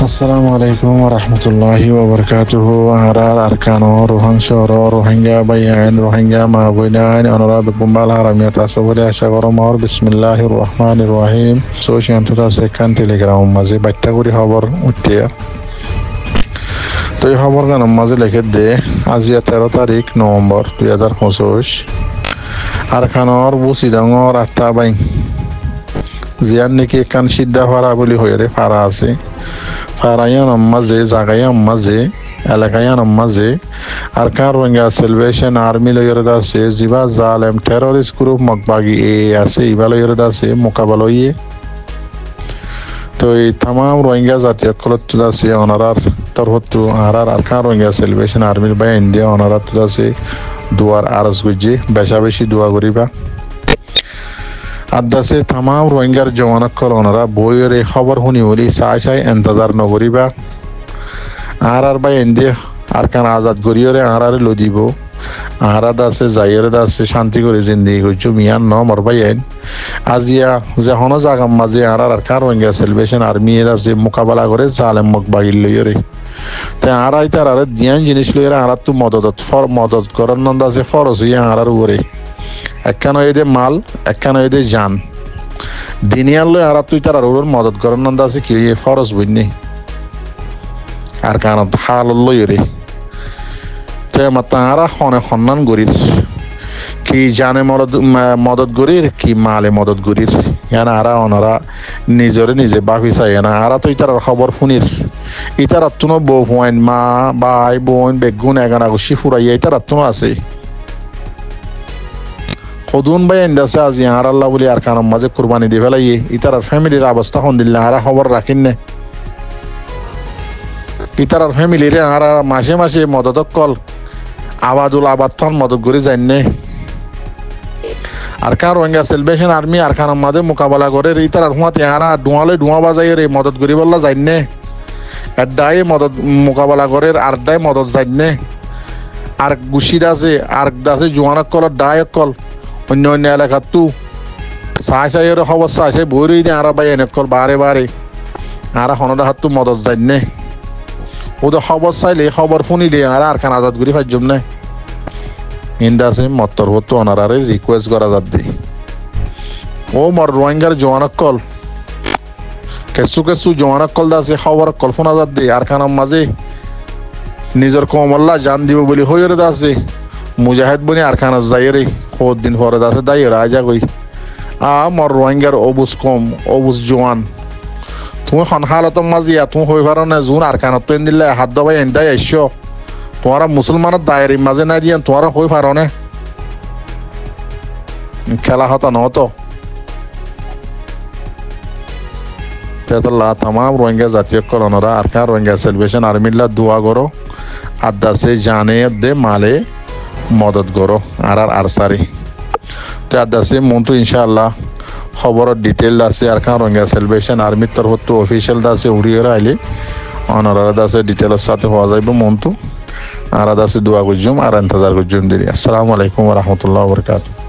আসসালামু আলাইকুম ওয়া রাহমাতুল্লাহি ওয়া বারাকাতুহু। আরার আরকানো রোহাং শহর রোহিঙ্গা বাইয়ান রোহিঙ্গা মা বইনান অনরা বেকুম্বাল হারামিয়া তাসবরে আশা করো মর বিসমিল্লাহির রহমানির রহিম। সোশিয়ান্তুটা সেখান টেলিগ্রাম মাঝে বাচ্চা করে খবর উঠিয়া তো এই খবর গান মাঝে লিখে দে আজিয়া 13 তারিখ নভেম্বর 2025 আরকানোর বুসিডাঙর 8টা বাইন জিয়ান নাকি কান সিদ্ধা ফারা বলি হয়ে ফারা আছে ফারায়ান মাঝে জাগায়ান মাঝে এলাকায়ান মাঝে আর কার রোহিঙ্গা সেলভেশন আর্মি লইরদ আছে জিবা জালেম টেররিস্ট গ্রুপ মকবাগি এ আছে ইবা লইরদ আছে মোকাবেলা ইয়ে তো এই তাম রোহিঙ্গা জাতীয় কলত আছে অনারার তরহতু আরার আর কার রোহিঙ্গা সেলভেশন আর্মির বাই ইন্ডিয়া অনারার আছে দুয়ার আরজ গুজি বেশা বেশি দোয়া করিবা আদাসে তাম রোহিঙ্গার জওয়ানকল ওনারা বইয়ের এই খবর শুনি বলি চাই চাই এন্তজার নকরিবা আর বাই এন্দিয়ে আর কান আজাদ করিয়রে আরে লো দিব আহারাদ আছে যাইয়ের আছে শান্তি করে জিন্দিগি করছো মিয়ান ন মর বাই আইন আজিয়া যখন জাগাম মাঝে আর কান রোহিঙ্গা সেলভেশন আর্মি এর আছে মোকাবেলা করে জালেম মক বাগিল লইয়রে তাই আরাই তার আর দিয়ান জিনিস লইয়রে আর তো মদত করার নন্দ আছে ফরজ হইয়া আর উপরে একখানো এদে মাল একখানো এদে জান দিনিয়ার লই আর তুই তার ওর মদত করার নন্দ আছে কি ফরজ বইনি আর কান হাল লই রে তো আমার তারা খনে সন্ধান গরির কি জানে মদত গরির কি মালে মদত গরির ইয়ানা আরা অনারা নিজরে নিজে বাফি চাই না আরা তুই তার খবর শুনির ইতার আত্মনো বউ হুয়াইন মা বাই বোন বেগুন এগানা গুছি ফুরাইয়া ইতার আত্মনো আছে সদুন বাই এন্দাছে আজি আর আল্লাহ বলি আর কারণ মাঝে কুরবানি দিয়ে ফেলাইয়ে ইতার ফ্যামিলির অবস্থা হন দিল্লা আর খবর রাখিন নে ইতার ফ্যামিলির আর মাসে মাসে মদত কল আবাদুল আবাদ তখন মদত করে যাই নে আর কার রোহিঙ্গা সেলভেশন আর্মি আর কারণ মাঝে মোকাবেলা করে ইতার হুয়াতে আর ডুয়ালে ডুয়া বাজাই রে মদত করি বললা যাই নে এডাই মদত মোকাবেলা করে আরডাই মদত যাই নে আর গুছিদ আছে আর দাসে জোয়ানক কল ডায়ক কল অন্য অন্য এলাকার তু চাই চাই খবর চাই চাই বই রই আর বাই এনে কল বারে বারে আর হনদা হাত তু মদত যাই নে ওদের খবর চাইলে খবর শুনিলে আর খান আজাদ করি পাইজম না ইন্দা আছে মত্তর হতো অনারারে রিকোয়েস্ট করা যাত দি ও মর রোহিঙ্গার জওয়ানক কল কেসু কেসু জওয়ানক কল দাসে খবর কল শোনা যাত দি আর খানার মাঝে নিজের কমল্লা জান দিব বলি হইরে দাসে মুজাহিদ বনি আর খানা যাইরে খোদ দিন পরে দাসে দাইরে আজা কই মর রোহিঙ্গার অবুজ কম অবুজ জওয়ান তুমি হালত মাজিয়া তুমি হয়ে পারো না জুন আর কানত পেন দিলে হাত দবাই এন্দাই আইসো তোমারা মুসলমানের দায়ের মাঝে না দিয়ে তোমারা হয়ে পারো না খেলা হতো নহতো তেতল্লা তাম রোহিঙ্গা জাতীয় কলনরা আর কার রোহিঙ্গা সেলভেশন আর্মিল্লা দোয়া করো আদাসে জানে দে মালে মদত করো আর আরসারি তো আদাসে মন্তু ইনশাআল্লাহ খবরের ডিটেল আছে আর কারণ রোহিঙ্গা সেলভেশন আর্মির তরফ অফিসিয়াল আছে উড়িয়ে আইলে অনারা আছে ডিটেলের সাথে হওয়া যাইব মন্তু আর আছে দোয়া করজুম আর ইন্তজার করজুম দিদি। আসসালামু আলাইকুম ওয়া রাহমাতুল্লাহি ওয়া বারাকাতুহু।